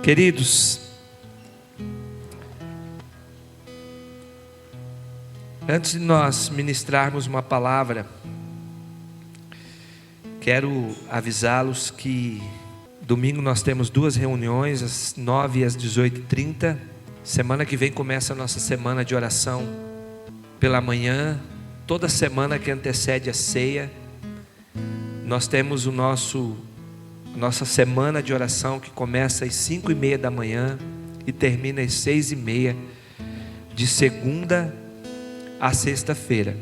Queridos, antes de nós ministrarmos uma palavra, quero avisá-los que domingo nós temos 2 reuniões, às 9 e às 18h30. Semana que vem começa a nossa semana de oração pela manhã. Toda semana que antecede a ceia, nós temos nossa semana de oração que começa às 5h30 da manhã e termina às 6h30, de segunda a sexta-feira.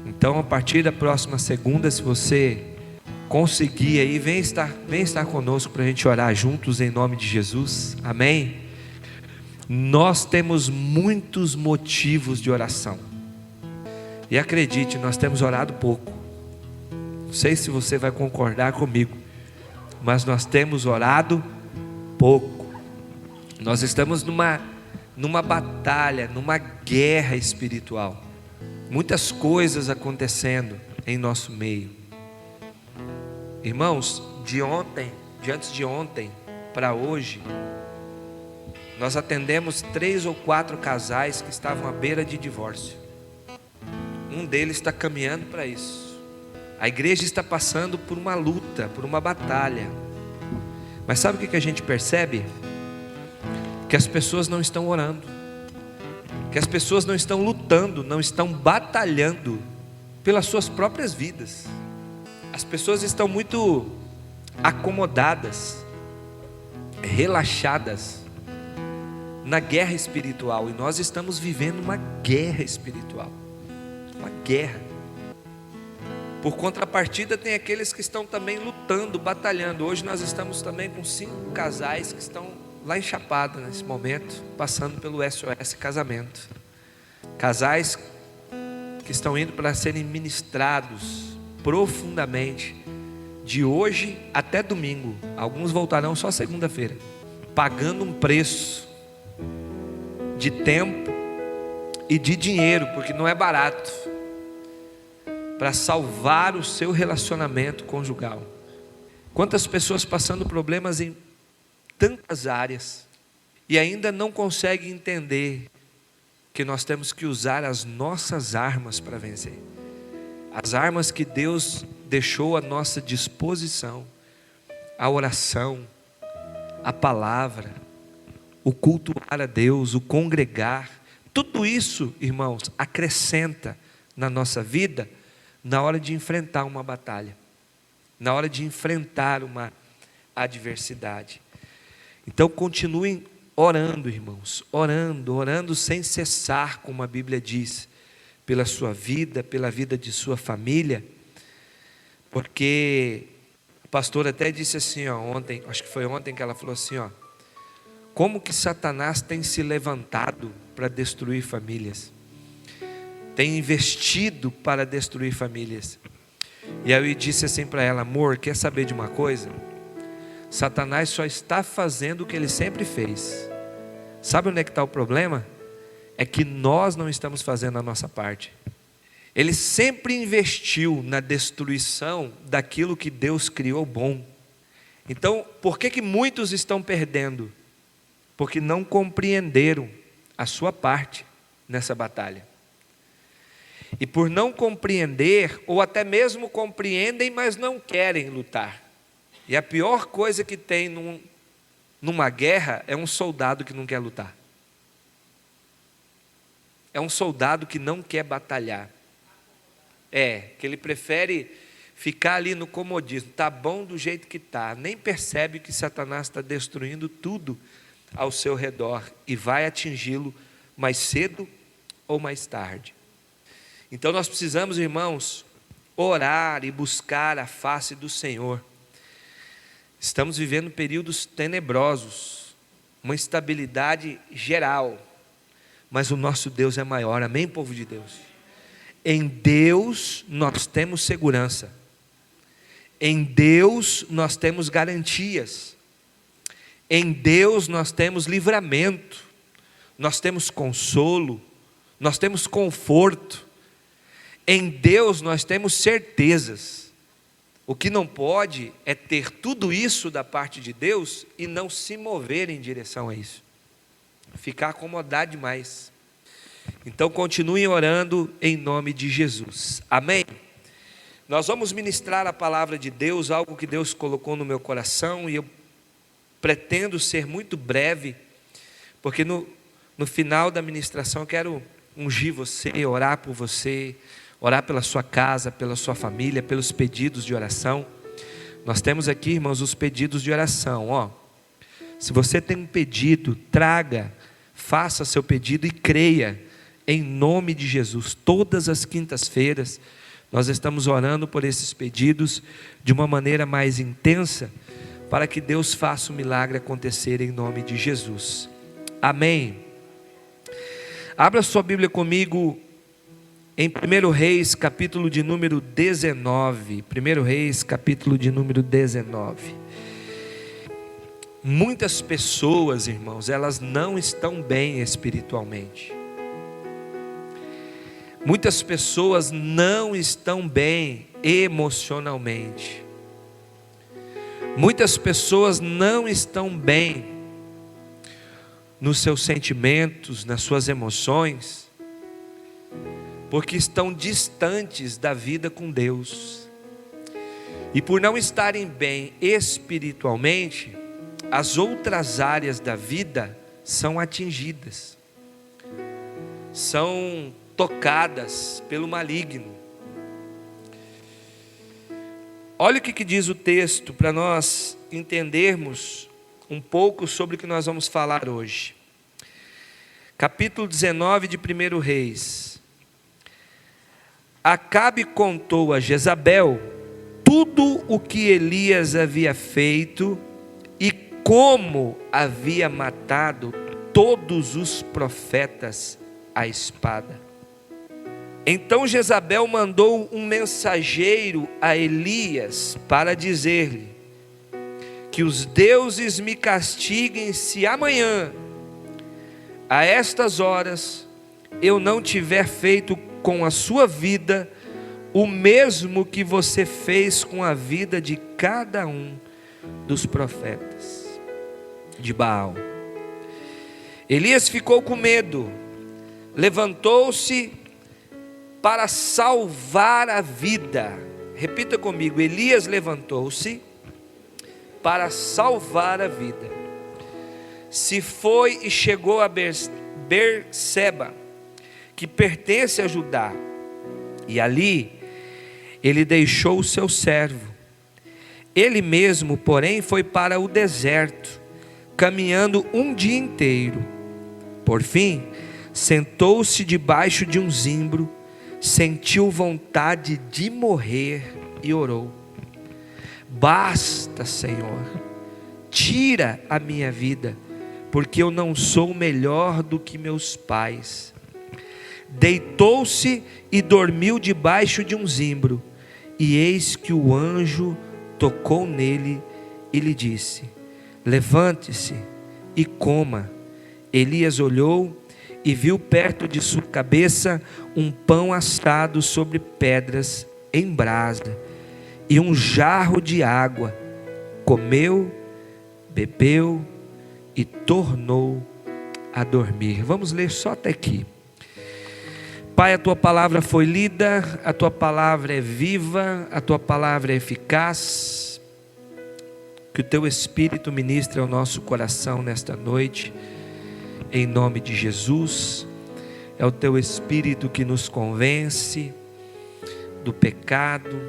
Então, a partir da próxima segunda, se você conseguir aí, vem estar conosco para a gente orar juntos em nome de Jesus, amém? Nós temos muitos motivos de oração, e acredite, nós temos orado pouco. Não sei se você vai concordar comigo, mas nós temos orado pouco. Nós estamos numa batalha, numa guerra espiritual, muitas coisas acontecendo em nosso meio. Irmãos, antes de ontem para hoje, nós atendemos 3 ou 4 casais que estavam à beira de divórcio. Um deles está caminhando para isso. A igreja está passando por uma luta, por uma batalha. Mas sabe o que a gente percebe? Que as pessoas não estão orando, que as pessoas não estão lutando, não estão batalhando pelas suas próprias vidas. As pessoas estão muito acomodadas, relaxadas na guerra espiritual, e nós estamos vivendo uma guerra espiritual, uma guerra. Por contrapartida, tem aqueles que estão também lutando, batalhando. Hoje nós estamos também com 5 casais que estão lá em Chapada nesse momento, passando pelo SOS Casamento. Casais que estão indo para serem ministrados profundamente, de hoje até domingo. Alguns voltarão só segunda-feira, pagando um preço de tempo e de dinheiro, porque não é barato, para salvar o seu relacionamento conjugal. Quantas pessoas passando problemas em tantas áreas e ainda não conseguem entender que nós temos que usar as nossas armas para vencer. As armas que Deus deixou à nossa disposição: a oração, a palavra, o cultuar a Deus, o congregar. Tudo isso, irmãos, acrescenta na nossa vida na hora de enfrentar uma batalha, na hora de enfrentar uma adversidade. Então continuem orando, irmãos, orando sem cessar, como a Bíblia diz, pela sua vida, pela vida de sua família, porque o pastor até disse assim, ontem, acho que foi ontem que ela falou assim, como que Satanás tem se levantado para destruir famílias, tem investido para destruir famílias. E aí eu disse assim para ela: amor, quer saber de uma coisa? Satanás só está fazendo o que ele sempre fez. Sabe onde é que está o problema? É que nós não estamos fazendo a nossa parte. Ele sempre investiu na destruição daquilo que Deus criou bom. Então, por que muitos estão perdendo? Porque não compreenderam a sua parte nessa batalha. E por não compreender, ou até mesmo compreendem, mas não querem lutar. E a pior coisa que tem numa guerra é um soldado que não quer lutar. É um soldado que não quer batalhar. Que ele prefere ficar ali no comodismo. Está bom do jeito que está. Nem percebe que Satanás está destruindo tudo ao seu redor e vai atingi-lo mais cedo ou mais tarde. Então nós precisamos, irmãos, orar e buscar a face do Senhor. Estamos vivendo períodos tenebrosos, uma instabilidade geral, mas o nosso Deus é maior, amém, povo de Deus? Em Deus nós temos segurança, em Deus nós temos garantias, em Deus nós temos livramento, nós temos consolo, nós temos conforto, em Deus nós temos certezas. O que não pode é ter tudo isso da parte de Deus e não se mover em direção a isso. Ficar acomodado demais. Então continuem orando em nome de Jesus. Amém? Nós vamos ministrar a palavra de Deus, algo que Deus colocou no meu coração, e eu pretendo ser muito breve, porque no final da ministração eu quero ungir você, orar por você, orar pela sua casa, pela sua família, pelos pedidos de oração. Nós temos aqui, irmãos, os pedidos de oração. Se você tem um pedido, traga, faça seu pedido e creia em nome de Jesus. Todas as quintas-feiras nós estamos orando por esses pedidos de uma maneira mais intensa, para que Deus faça o milagre acontecer em nome de Jesus. Amém. Abra sua Bíblia comigo em 1 Reis, capítulo de número 19. 1 Reis, capítulo de número 19. Muitas pessoas, irmãos, elas não estão bem espiritualmente. Muitas pessoas não estão bem emocionalmente. Muitas pessoas não estão bem nos seus sentimentos, nas suas emoções, porque estão distantes da vida com Deus. E por não estarem bem espiritualmente, as outras áreas da vida são atingidas, são tocadas pelo maligno. Olha o que diz o texto, para nós entendermos um pouco sobre o que nós vamos falar hoje. Capítulo 19 de 1 Reis. Acabe contou a Jezabel tudo o que Elias havia feito e como havia matado todos os profetas à espada. Então Jezabel mandou um mensageiro a Elias para dizer-lhe: que os deuses me castiguem se amanhã, a estas horas, eu não tiver feito com a sua vida o mesmo que você fez com a vida de cada um dos profetas de Baal. Elias ficou com medo, levantou-se para salvar a vida. Repita comigo: Elias levantou-se para salvar a vida. Se foi e chegou a Berseba, que pertence a Judá, e ali ele deixou o seu servo. Ele mesmo, porém, foi para o deserto, caminhando um dia inteiro. Por fim, sentou-se debaixo de um zimbro, sentiu vontade de morrer e orou: basta, Senhor, tira a minha vida, porque eu não sou melhor do que meus pais. Deitou-se e dormiu debaixo de um zimbro, e eis que o anjo tocou nele e lhe disse: levante-se e coma. Elias olhou e viu perto de sua cabeça um pão assado sobre pedras em brasa e um jarro de água. Comeu, bebeu e tornou a dormir. Vamos ler só até aqui. Pai, a tua palavra foi lida, a tua palavra é viva, a tua palavra é eficaz. Que o teu Espírito ministre ao nosso coração nesta noite, em nome de Jesus. É o teu Espírito que nos convence do pecado,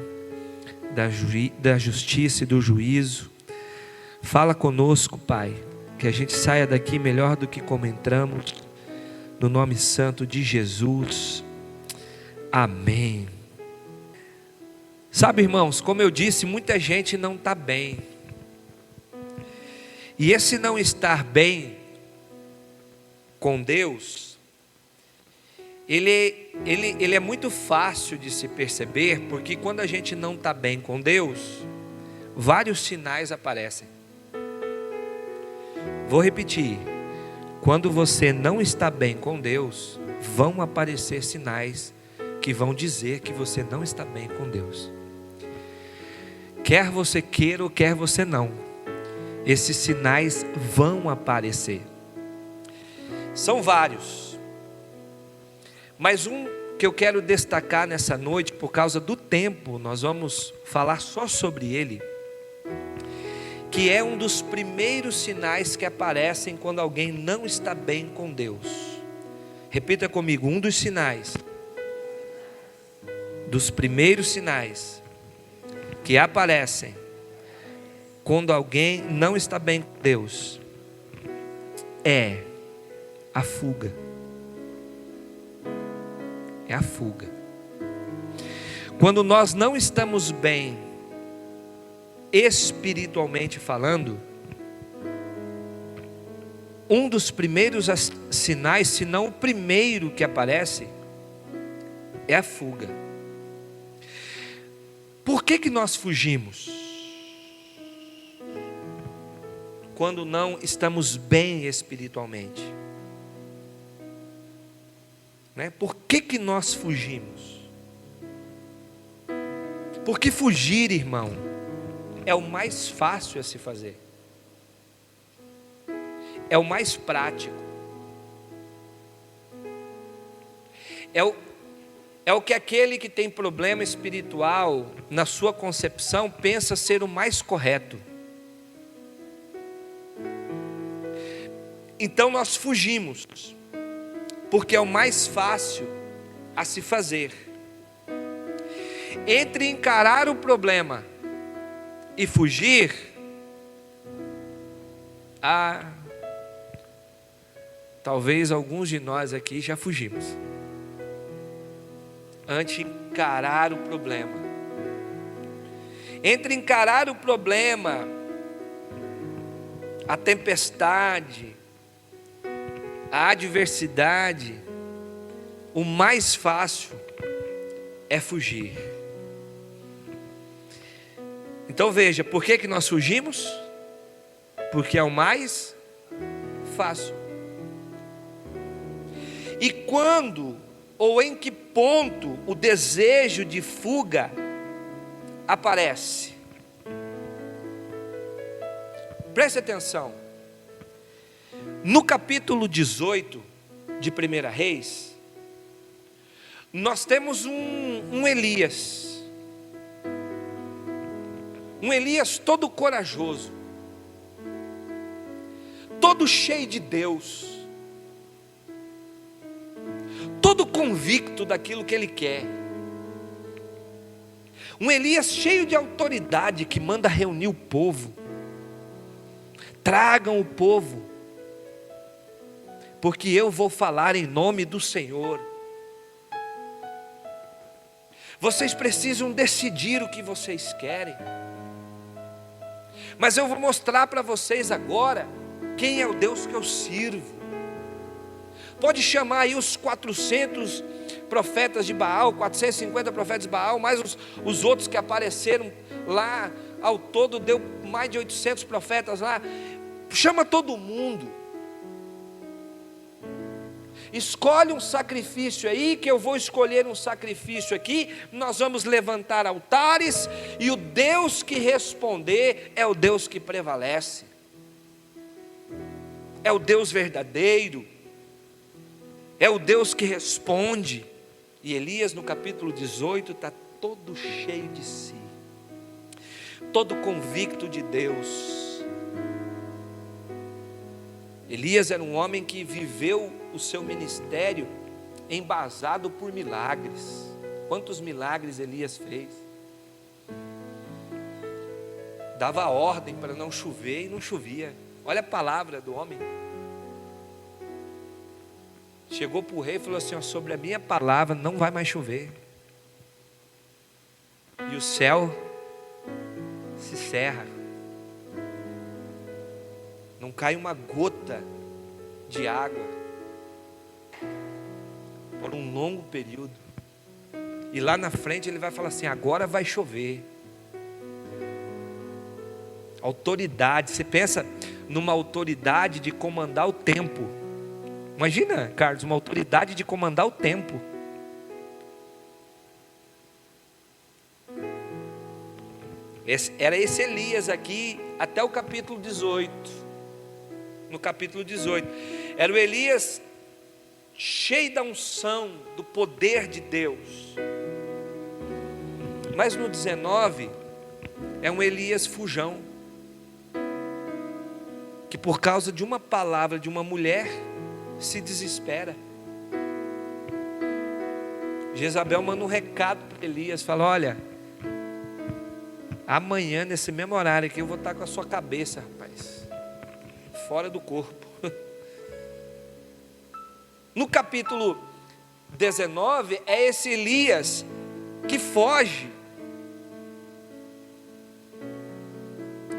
da justiça e do juízo. Fala conosco, Pai, que a gente saia daqui melhor do que como entramos, no nome santo de Jesus. Amém. Sabe, irmãos, como eu disse, muita gente não está bem. E esse não estar bem com Deus, ele é muito fácil de se perceber, porque quando a gente não está bem com Deus, vários sinais aparecem. Vou repetir: quando você não está bem com Deus, vão aparecer sinais que vão dizer que você não está bem com Deus. Quer você queira ou quer você não, esses sinais vão aparecer. São vários, mas um que eu quero destacar nessa noite, por causa do tempo, nós vamos falar só sobre ele, que é um dos primeiros sinais que aparecem quando alguém não está bem com Deus. Repita comigo, um dos sinais, dos primeiros sinais que aparecem quando alguém não está bem com Deus, é a fuga. É a fuga. Quando nós não estamos bem, espiritualmente falando, um dos primeiros sinais, se não o primeiro que aparece, é a fuga. Por que nós fugimos? Quando não estamos bem espiritualmente, né? Por que nós fugimos? Porque fugir, irmão, é o mais fácil a se fazer, é o mais prático, é o que aquele que tem problema espiritual, na sua concepção, pensa ser o mais correto. Então nós fugimos, porque é o mais fácil a se fazer. Entre encarar o problema e fugir, talvez alguns de nós aqui já fugimos. Antes de encarar o problema, entre encarar o problema, a tempestade, a adversidade, o mais fácil é fugir. Então veja, por que nós fugimos? Porque é o mais fácil. E quando ou em que ponto o desejo de fuga aparece? Preste atenção. No capítulo 18 de 1 Reis, nós temos um Elias. Um Elias todo corajoso, todo cheio de Deus, todo convicto daquilo que ele quer. Um Elias cheio de autoridade, que manda reunir o povo. Tragam o povo, porque eu vou falar em nome do Senhor. Vocês precisam decidir o que vocês querem. Mas eu vou mostrar para vocês agora quem é o Deus que eu sirvo. Pode chamar aí os 400 profetas de Baal, 450 profetas de Baal, mais os outros que apareceram lá. Ao todo deu mais de 800 profetas lá. Chama todo mundo. Escolhe um sacrifício aí, que eu vou escolher um sacrifício aqui. Nós vamos levantar altares, e o Deus que responder é o Deus que prevalece, é o Deus verdadeiro, é o Deus que responde. E Elias, no capítulo 18, está todo cheio de si, todo convicto de Deus. Elias era um homem que viveu o seu ministério embasado por milagres. Quantos milagres Elias fez? Dava ordem para não chover e não chovia. Olha a palavra do homem. Chegou para o rei e falou assim: sobre a minha palavra não vai mais chover. E o céu se cerra. Não cai uma gota de água por um longo período. E lá na frente ele vai falar assim: agora vai chover. Autoridade. Você pensa numa autoridade de comandar o tempo. Imagina, Carlos, uma autoridade de comandar o tempo. Era esse Elias aqui, até o capítulo 18. No capítulo 18, era o Elias cheio da unção, do poder de Deus. Mas no 19, é um Elias fujão, que por causa de uma palavra de uma mulher, se desespera. Jezabel manda um recado para Elias, fala: olha, amanhã nesse mesmo horário aqui eu vou estar com a sua cabeça, rapaz, fora do corpo. No capítulo 19 é esse Elias que foge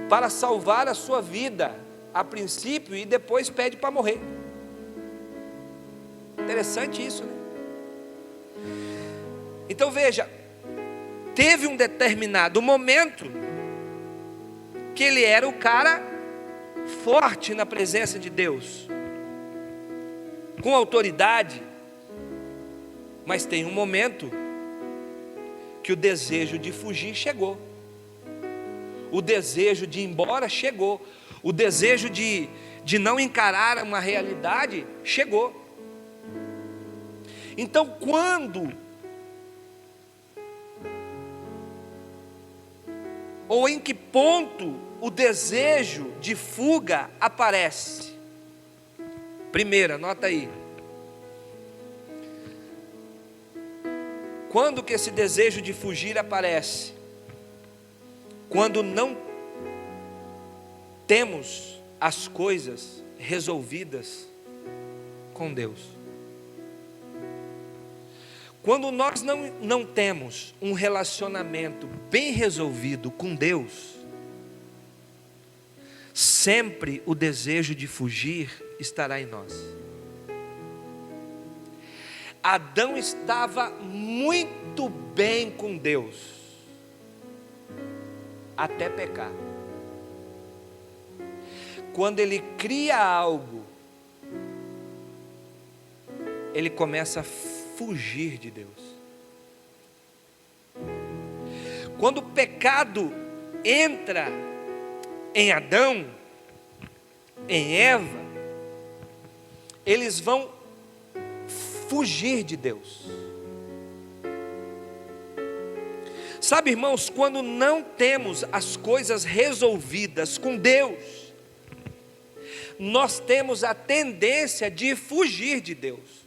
para salvar a sua vida a princípio e depois pede para morrer. Interessante isso, né? Então veja, teve um determinado momento que ele era o cara forte na presença de Deus, com autoridade, mas tem um momento que o desejo de fugir chegou, o desejo de ir embora chegou, o desejo de não encarar uma realidade chegou. Então quando ou em que ponto o desejo de fuga aparece? Primeiro, anota aí. Quando que esse desejo de fugir aparece? Quando não temos as coisas resolvidas com Deus. Quando nós não temos um relacionamento bem resolvido com Deus, sempre o desejo de fugir estará em nós. Adão estava muito bem com Deus, até pecar. Quando ele cria algo, ele começa a fugir de Deus. Quando o pecado entra em Adão, em Eva, eles vão fugir de Deus. Sabe, irmãos, quando não temos as coisas resolvidas com Deus, nós temos a tendência de fugir de Deus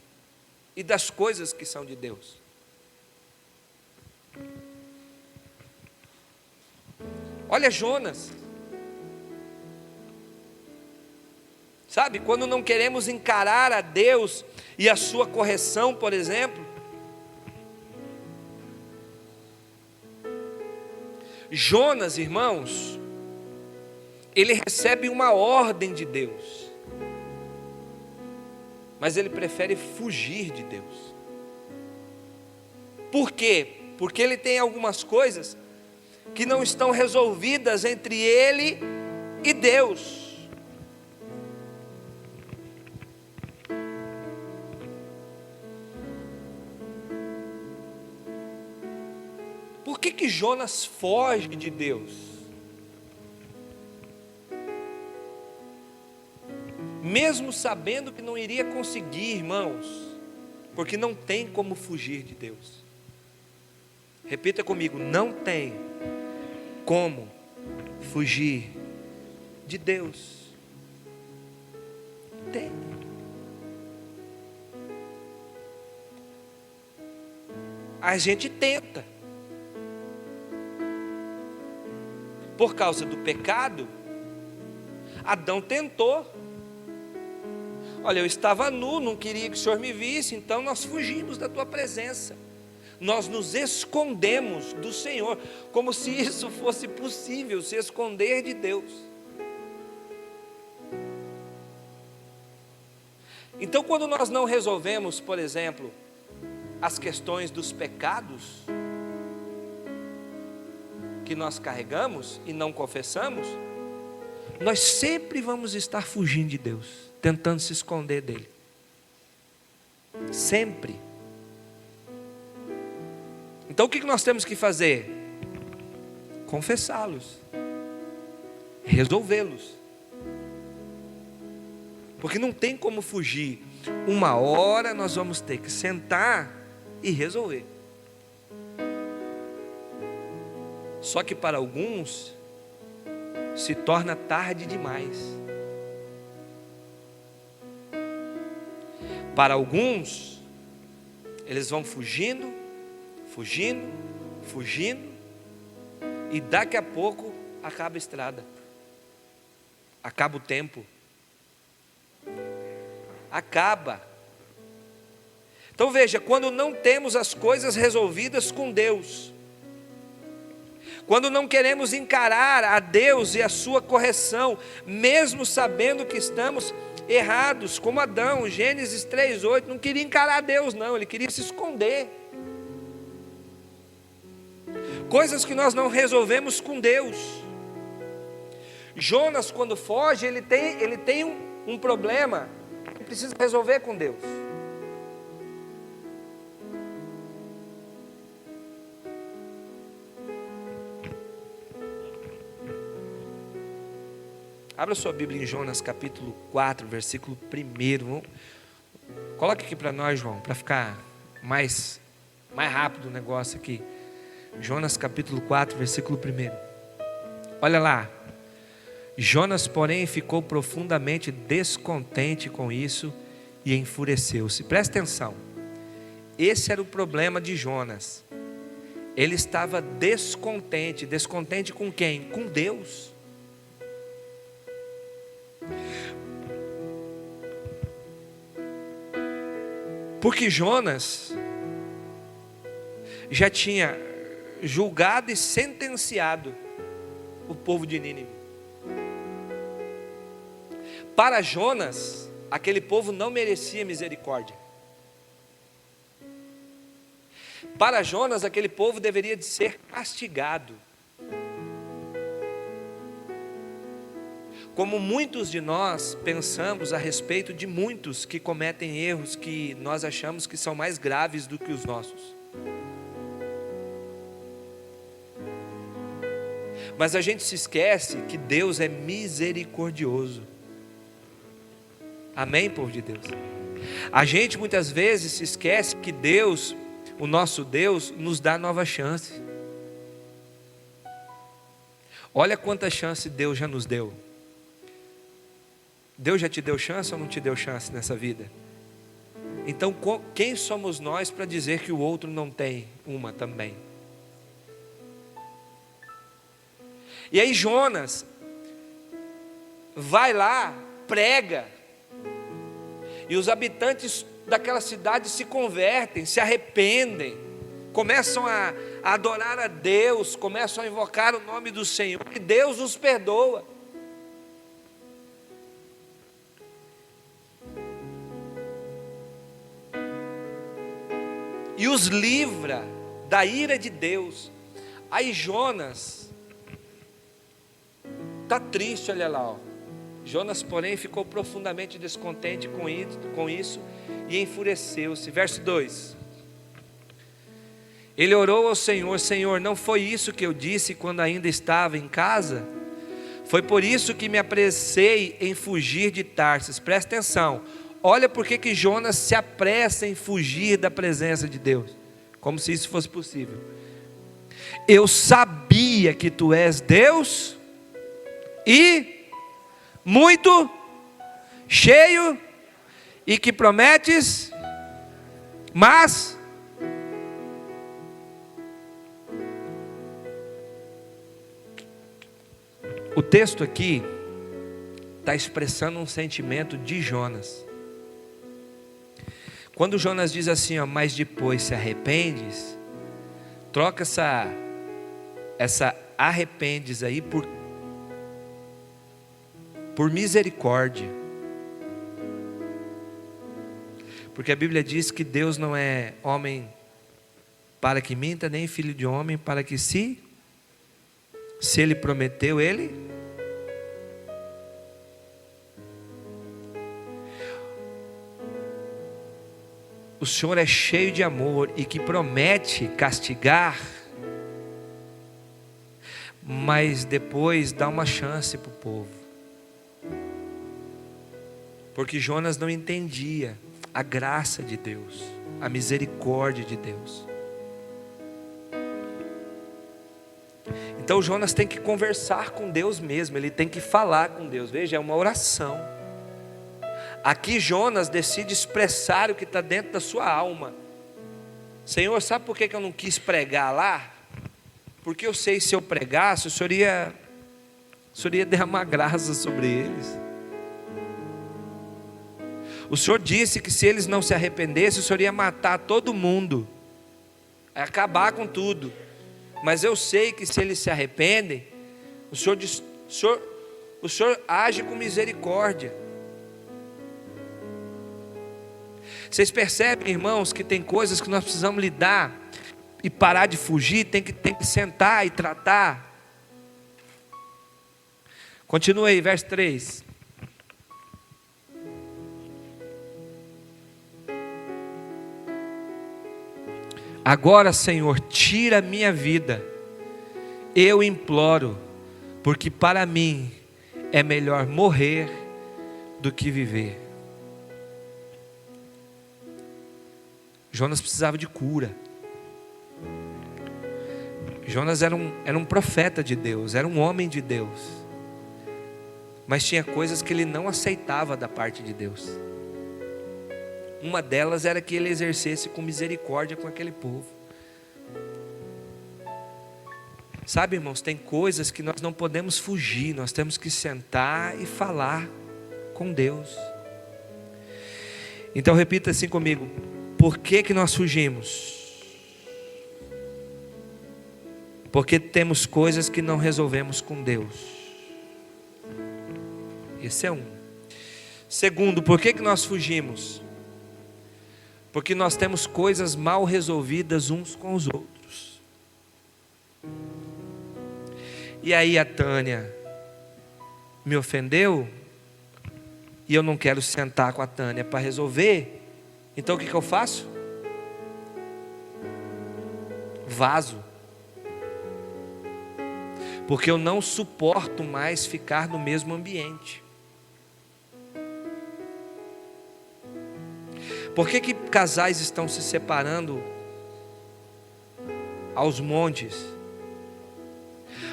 e das coisas que são de Deus. Olha Jonas. Sabe, quando não queremos encarar a Deus e a sua correção, por exemplo. Jonas, irmãos, ele recebe uma ordem de Deus, mas ele prefere fugir de Deus. Por quê? Porque ele tem algumas coisas que não estão resolvidas entre ele e Deus. Por que Jonas foge de Deus? Mesmo sabendo que não iria conseguir, irmãos, porque não tem como fugir de Deus. Repita comigo: não tem como fugir de Deus. Tem. A gente tenta. Por causa do pecado, Adão tentou. Olha, eu estava nu, não queria que o Senhor me visse, então nós fugimos da tua presença. Nós nos escondemos do Senhor, como se isso fosse possível, se esconder de Deus. Então, quando nós não resolvemos, por exemplo, as questões dos pecados que nós carregamos e não confessamos, nós sempre vamos estar fugindo de Deus, tentando se esconder dele. Sempre. Então o que nós temos que fazer? confessá-los, resolvê-los. Porque não tem como fugir. Uma hora nós vamos ter que sentar e resolver. Só que para alguns se torna tarde demais. Para alguns, eles vão fugindo, e daqui a pouco acaba a estrada, acaba o tempo, acaba. Então veja, quando não temos as coisas resolvidas com Deus, quando não queremos encarar a Deus e a sua correção, mesmo sabendo que estamos errados, como Adão, Gênesis 3:8, não queria encarar Deus não, ele queria se esconder. Coisas que nós não resolvemos com Deus. Jonas, quando foge, ele tem um problema que precisa resolver com Deus. Abra sua Bíblia em Jonas capítulo 4, versículo 1. Coloque aqui para nós, João, para ficar mais rápido o negócio aqui. Jonas capítulo 4, versículo 1. Olha lá. Jonas, porém, ficou profundamente descontente com isso e enfureceu-se. Presta atenção. Esse era o problema de Jonas. Ele estava descontente. Descontente com quem? Com Deus. Porque Jonas já tinha julgado e sentenciado o povo de Nínive. Para Jonas, aquele povo não merecia misericórdia. Para Jonas, aquele povo deveria de ser castigado. Como muitos de nós pensamos a respeito de muitos que cometem erros que nós achamos que são mais graves do que os nossos. Mas a gente se esquece que Deus é misericordioso. Amém, povo de Deus? A gente muitas vezes se esquece que Deus, o nosso Deus, nos dá nova chance. Olha quanta chance Deus já nos deu. Deus já te deu chance ou não te deu chance nessa vida? Então quem somos nós para dizer que o outro não tem uma também? E aí Jonas vai lá, prega, e os habitantes daquela cidade se convertem, se arrependem, começam a adorar a Deus, começam a invocar o nome do Senhor, e Deus os perdoa. E os livra da ira de Deus. Aí Jonas está triste, olha lá, ó. Jonas, porém, ficou profundamente descontente com isso e enfureceu-se. Verso 2. Ele orou ao Senhor: Senhor, não foi isso que eu disse quando ainda estava em casa? Foi por isso que me apressei em fugir de Tarsis. Presta atenção. Olha porque que Jonas se apressa em fugir da presença de Deus, como se isso fosse possível. Eu sabia que tu és Deus e muito cheio e que prometes, mas o texto aqui está expressando um sentimento de Jonas. Quando Jonas diz assim, ó, mas depois se arrependes, troca essa arrependes aí por misericórdia. Porque a Bíblia diz que Deus não é homem para que minta, nem filho de homem para que se Ele prometeu, Ele o Senhor é cheio de amor e que promete castigar, mas depois dá uma chance para o povo. Porque Jonas não entendia a graça de Deus, a misericórdia de Deus. Então Jonas tem que conversar com Deus mesmo, ele tem que falar com Deus. Veja, é uma oração. Aqui Jonas decide expressar o que está dentro da sua alma. Senhor, sabe por que eu não quis pregar lá? Porque eu sei, se eu pregasse, o Senhor ia derramar graça sobre eles. O Senhor disse que se eles não se arrependessem, o Senhor ia matar todo mundo, ia acabar com tudo. Mas eu sei que se eles se arrependem, o Senhor age com misericórdia. Vocês percebem, irmãos, que tem coisas que nós precisamos lidar e parar de fugir, tem que sentar e tratar. Continua aí, verso 3. Agora, Senhor, tira a minha vida, eu imploro, porque para mim é melhor morrer do que viver. Jonas precisava de cura. Jonas era um profeta de Deus, era um homem de Deus, mas tinha coisas que ele não aceitava da parte de Deus. Uma delas era que ele exercesse com misericórdia com aquele povo. Sabe, irmãos, tem coisas que nós não podemos fugir, nós temos que sentar e falar com Deus. Então repita assim comigo: por que nós fugimos? Porque temos coisas que não resolvemos com Deus. Esse é um. Segundo, por que nós fugimos? Porque nós temos coisas mal resolvidas uns com os outros. E aí a Tânia me ofendeu, e eu não quero sentar com a Tânia para resolver. Então o que eu faço? Vazo. Porque eu não suporto mais ficar no mesmo ambiente. Por que casais estão se separando aos montes?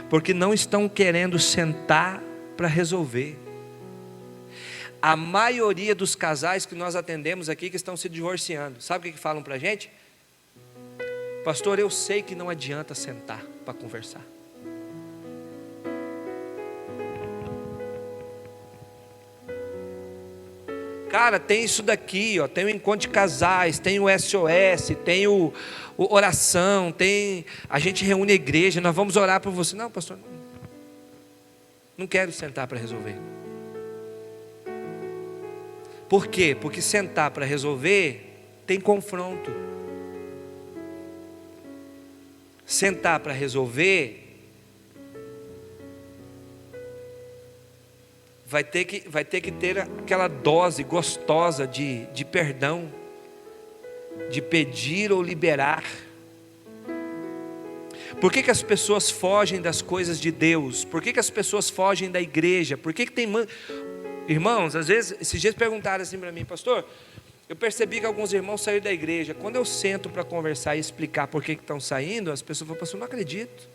Porque não estão querendo sentar para resolver. A maioria dos casais que nós atendemos aqui que estão se divorciando, sabe o que falam para a gente? Pastor, eu sei que não adianta sentar para conversar. Cara, tem isso daqui, ó, tem o encontro de casais, tem o SOS, tem o oração, tem, a gente reúne a igreja, nós vamos orar por você. Não, pastor, não quero sentar para resolver. Por quê? Porque sentar para resolver tem confronto. Sentar para resolver vai ter que ter aquela dose gostosa de perdão, de pedir ou liberar. Por que as pessoas fogem das coisas de Deus? Por que as pessoas fogem da igreja? Por que tem... Irmãos, às vezes, esses dias perguntaram assim para mim: pastor, eu percebi que alguns irmãos saíram da igreja. Quando eu sento para conversar e explicar por que estão saindo, as pessoas falam: pastor, não acredito.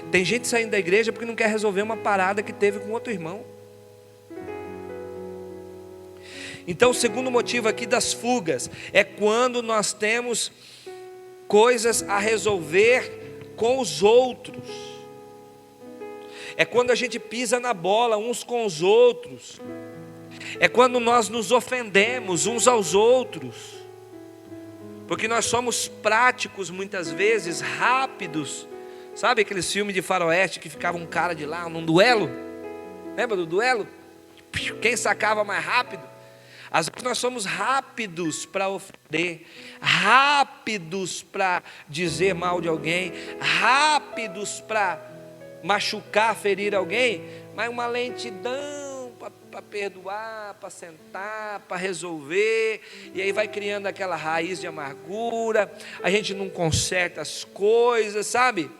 Tem gente saindo da igreja porque não quer resolver uma parada que teve com outro irmão. Então o segundo motivo aqui das fugas é quando nós temos coisas a resolver com os outros. É quando a gente pisa na bola uns com os outros. É quando nós nos ofendemos uns aos outros. Porque nós somos práticos muitas vezes, rápidos. Sabe aqueles filmes de faroeste que ficava um cara de lá num duelo? Lembra do duelo? Quem sacava mais rápido? Às vezes nós somos rápidos para ofender, rápidos para dizer mal de alguém, rápidos para machucar, ferir alguém, mas uma lentidão para para perdoar, para sentar, para resolver, e aí vai criando aquela raiz de amargura, a gente não conserta as coisas, sabe?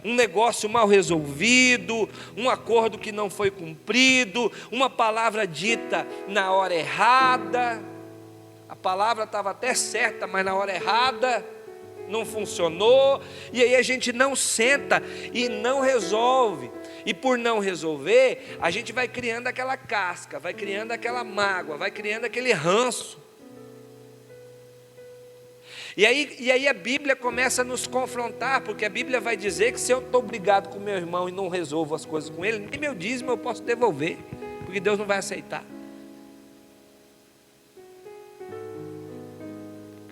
Um negócio mal resolvido, um acordo que não foi cumprido, uma palavra dita na hora errada, a palavra estava até certa, mas na hora errada, não funcionou, e aí a gente não senta e não resolve, e por não resolver, a gente vai criando aquela casca, vai criando aquela mágoa, vai criando aquele ranço. E aí a Bíblia começa a nos confrontar, porque a Bíblia vai dizer que se eu estou brigado com meu irmão e não resolvo as coisas com ele, nem meu dízimo eu posso devolver, porque Deus não vai aceitar.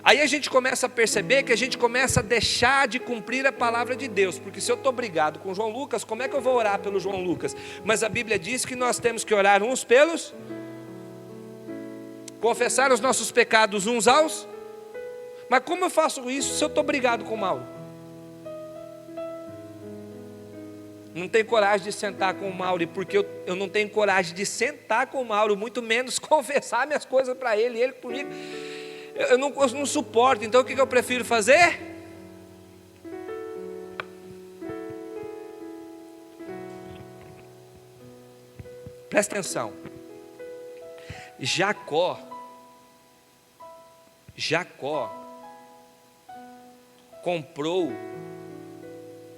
Aí a gente começa a perceber que a gente começa a deixar de cumprir a palavra de Deus, porque se eu estou brigado com João Lucas, como é que eu vou orar pelo João Lucas? Mas a Bíblia diz que nós temos que orar uns pelos, confessar os nossos pecados uns aos, mas como eu faço isso se eu estou brigado com o Mauro? Não tenho coragem de sentar com o Mauro, porque eu não tenho coragem de sentar com o Mauro, muito menos confessar minhas coisas para ele, e ele comigo. Eu não suporto, então o que eu prefiro fazer? Presta atenção. Jacó comprou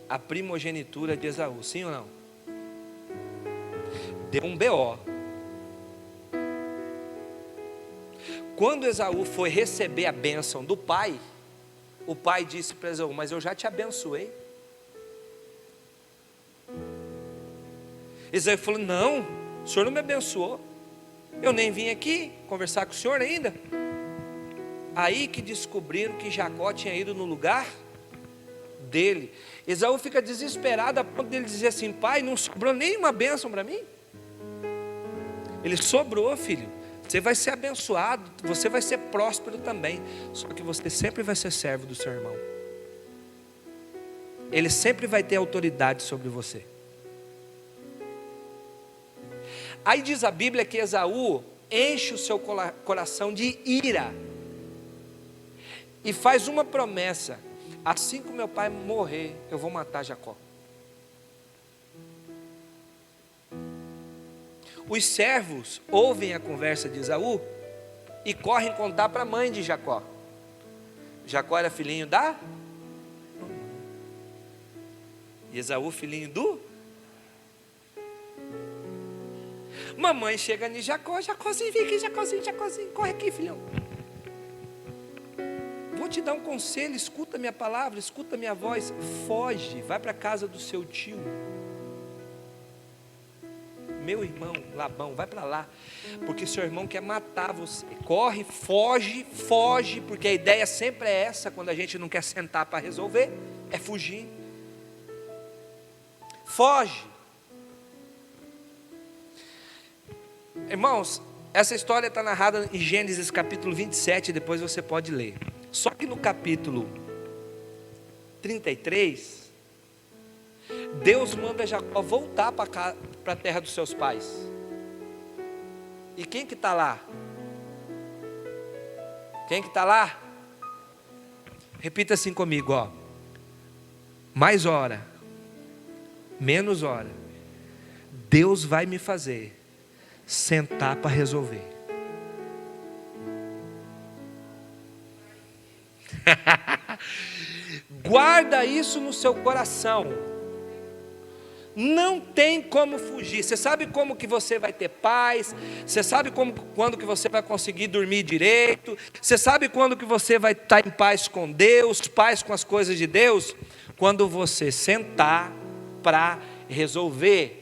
a primogenitura de Esaú, sim ou não? Deu um BO. Quando Esaú foi receber a bênção do pai, o pai disse para Esaú: mas eu já te abençoei. Esaú falou: não, o senhor não me abençoou, eu nem vim aqui conversar com o senhor ainda. Aí que descobriram que Jacó tinha ido no lugar dele. Esaú fica desesperado a ponto dele dizer assim: pai, não sobrou nenhuma bênção para mim? Ele: sobrou, filho. Você vai ser abençoado, você vai ser próspero também. Só que você sempre vai ser servo do seu irmão. Ele sempre vai ter autoridade sobre você. Aí diz a Bíblia que Esaú enche o seu coração de ira e faz uma promessa: assim que meu pai morrer, eu vou matar Jacó. Os servos ouvem a conversa de Esaú e correm contar para a mãe de Jacó. Jacó era filhinho da e Esaú filhinho do. Mamãe chega em Jacó: Jacózinho, vem aqui, Jacózinho, corre aqui, filhão. Vou te dar um conselho, escuta a minha palavra, escuta a minha voz. Foge, vai para a casa do seu tio. Meu irmão Labão, vai para lá, porque seu irmão quer matar você. Corre, foge, porque a ideia sempre é essa, quando a gente não quer sentar para resolver, é fugir. Foge. Irmãos, essa história está narrada em Gênesis capítulo 27, depois você pode ler. Só que no capítulo 33, Deus manda Jacó voltar para a terra dos seus pais. E quem que está lá? Quem que está lá? Repita assim comigo, ó. Mais hora, menos hora, Deus vai me fazer sentar para resolver. Guarda isso no seu coração. Não tem como fugir. Você sabe como que você vai ter paz? Você sabe quando que você vai conseguir dormir direito? Você sabe quando que você vai estar em paz com Deus, paz com as coisas de Deus? Quando você sentar para resolver.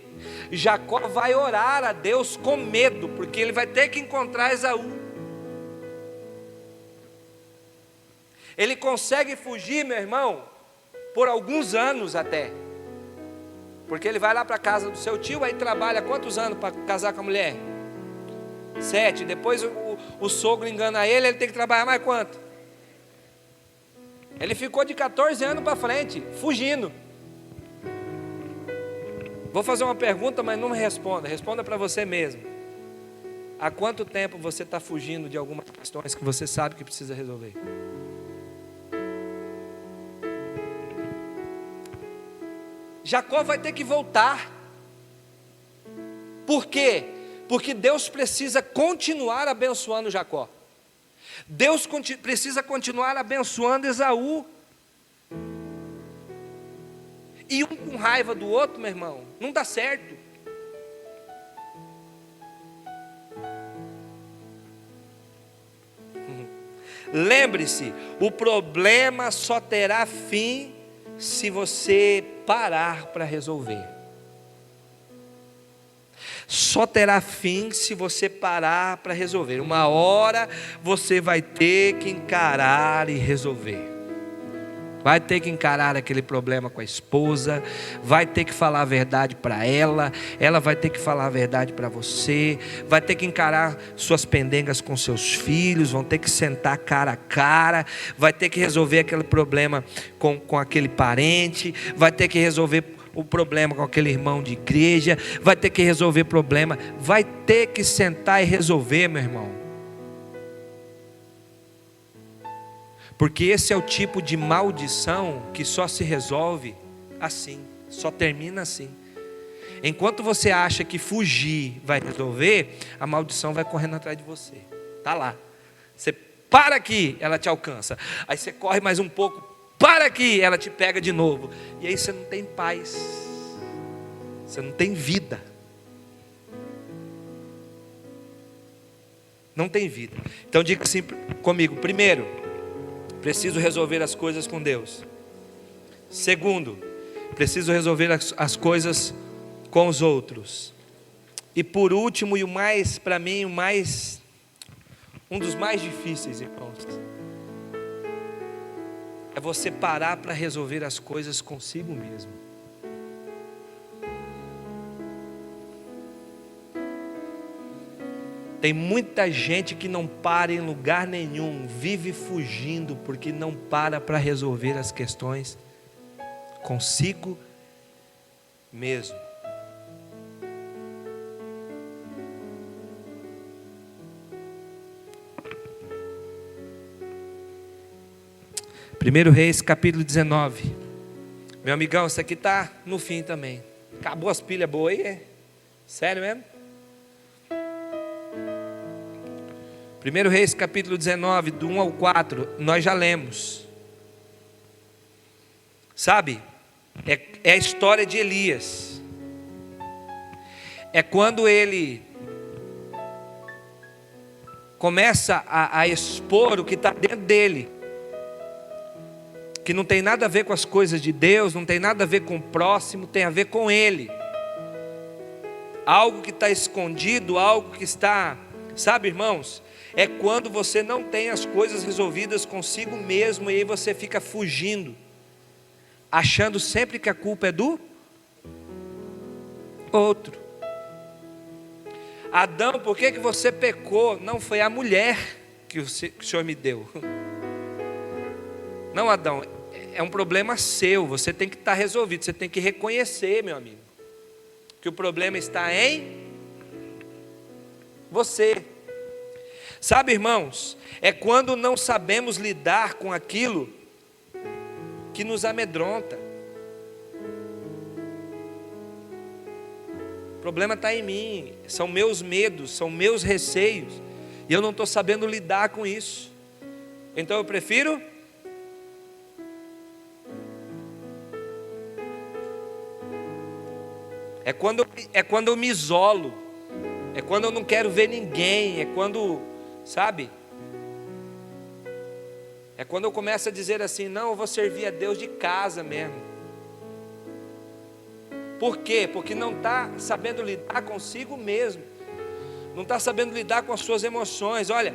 Jacó vai orar a Deus com medo, porque ele vai ter que encontrar Esaú. Ele consegue fugir, meu irmão, por alguns anos até. Porque ele vai lá para a casa do seu tio, aí trabalha quantos anos para casar com a mulher? 7. Depois o sogro engana ele tem que trabalhar mais quanto? Ele ficou de 14 anos para frente, fugindo. Vou fazer uma pergunta, mas não me responda. Responda para você mesmo. Há quanto tempo você está fugindo de algumas questões que você sabe que precisa resolver? Jacó vai ter que voltar. Por quê? Porque Deus precisa continuar abençoando Jacó. Deus precisa continuar abençoando Esaú. E um com raiva do outro, meu irmão, não dá certo. Lembre-se, o problema só terá fim se você parar para resolver. Só terá fim se você parar para resolver. Uma hora você vai ter que encarar e resolver. Vai ter que encarar aquele problema com a esposa, vai ter que falar a verdade para ela, ela vai ter que falar a verdade para você, vai ter que encarar suas pendengas com seus filhos, vão ter que sentar cara a cara, vai ter que resolver aquele problema com aquele parente, vai ter que resolver o problema com aquele irmão de igreja, vai ter que resolver problema, vai ter que sentar e resolver, meu irmão. Porque esse é o tipo de maldição que só se resolve assim, só termina assim. Enquanto você acha que fugir vai resolver, a maldição vai correndo atrás de você. Está lá. Você para aqui, ela te alcança. Aí você corre mais um pouco, para aqui, ela te pega de novo. E aí você não tem paz. Você não tem vida. Não tem vida. Então diga assim comigo. Primeiro, preciso resolver as coisas com Deus. Segundo, preciso resolver as coisas com os outros. E por último, e o mais, para mim, um dos mais difíceis, irmãos, é você parar para resolver as coisas consigo mesmo. Tem muita gente que não para em lugar nenhum, vive fugindo porque não para resolver as questões consigo mesmo. Primeiro Reis, capítulo 19. Meu amigão, isso aqui está no fim também. Acabou as pilhas boas aí, é? Sério mesmo? 1 Reis capítulo 19, do 1 ao 4, nós já lemos. Sabe, é a história de Elias. É quando ele começa a expor o que está dentro dele, que não tem nada a ver com as coisas de Deus, não tem nada a ver com o próximo, tem a ver com ele. Algo que está escondido, algo que está, sabe, irmãos, é quando você não tem as coisas resolvidas consigo mesmo, e aí você fica fugindo, achando sempre que a culpa é do outro. Adão, por que você pecou? Não, foi a mulher que o Senhor me deu. Não, Adão, é um problema seu, você tem que estar resolvido, você tem que reconhecer, meu amigo, que o problema está em você. Sabe, irmãos, é quando não sabemos lidar com aquilo que nos amedronta. O problema está em mim, são meus medos, são meus receios, e eu não estou sabendo lidar com isso. Então eu prefiro é quando eu me isolo, é quando eu não quero ver ninguém, é quando, sabe? É quando eu começo a dizer assim, não, eu vou servir a Deus de casa mesmo. Por quê? Porque não está sabendo lidar consigo mesmo, não está sabendo lidar com as suas emoções. Olha,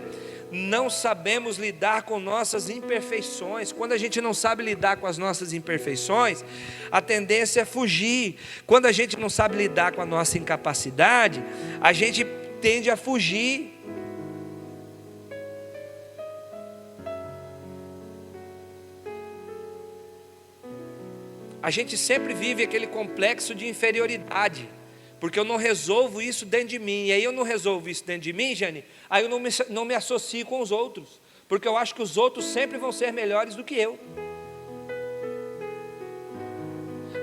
não sabemos lidar com nossas imperfeições. Quando a gente não sabe lidar com as nossas imperfeições, a tendência é fugir. Quando a gente não sabe lidar com a nossa incapacidade, a gente tende a fugir. A gente sempre vive aquele complexo de inferioridade, porque eu não resolvo isso dentro de mim. E aí eu não resolvo isso dentro de mim, Jane, aí eu não me associo com os outros, porque eu acho que os outros sempre vão ser melhores do que eu.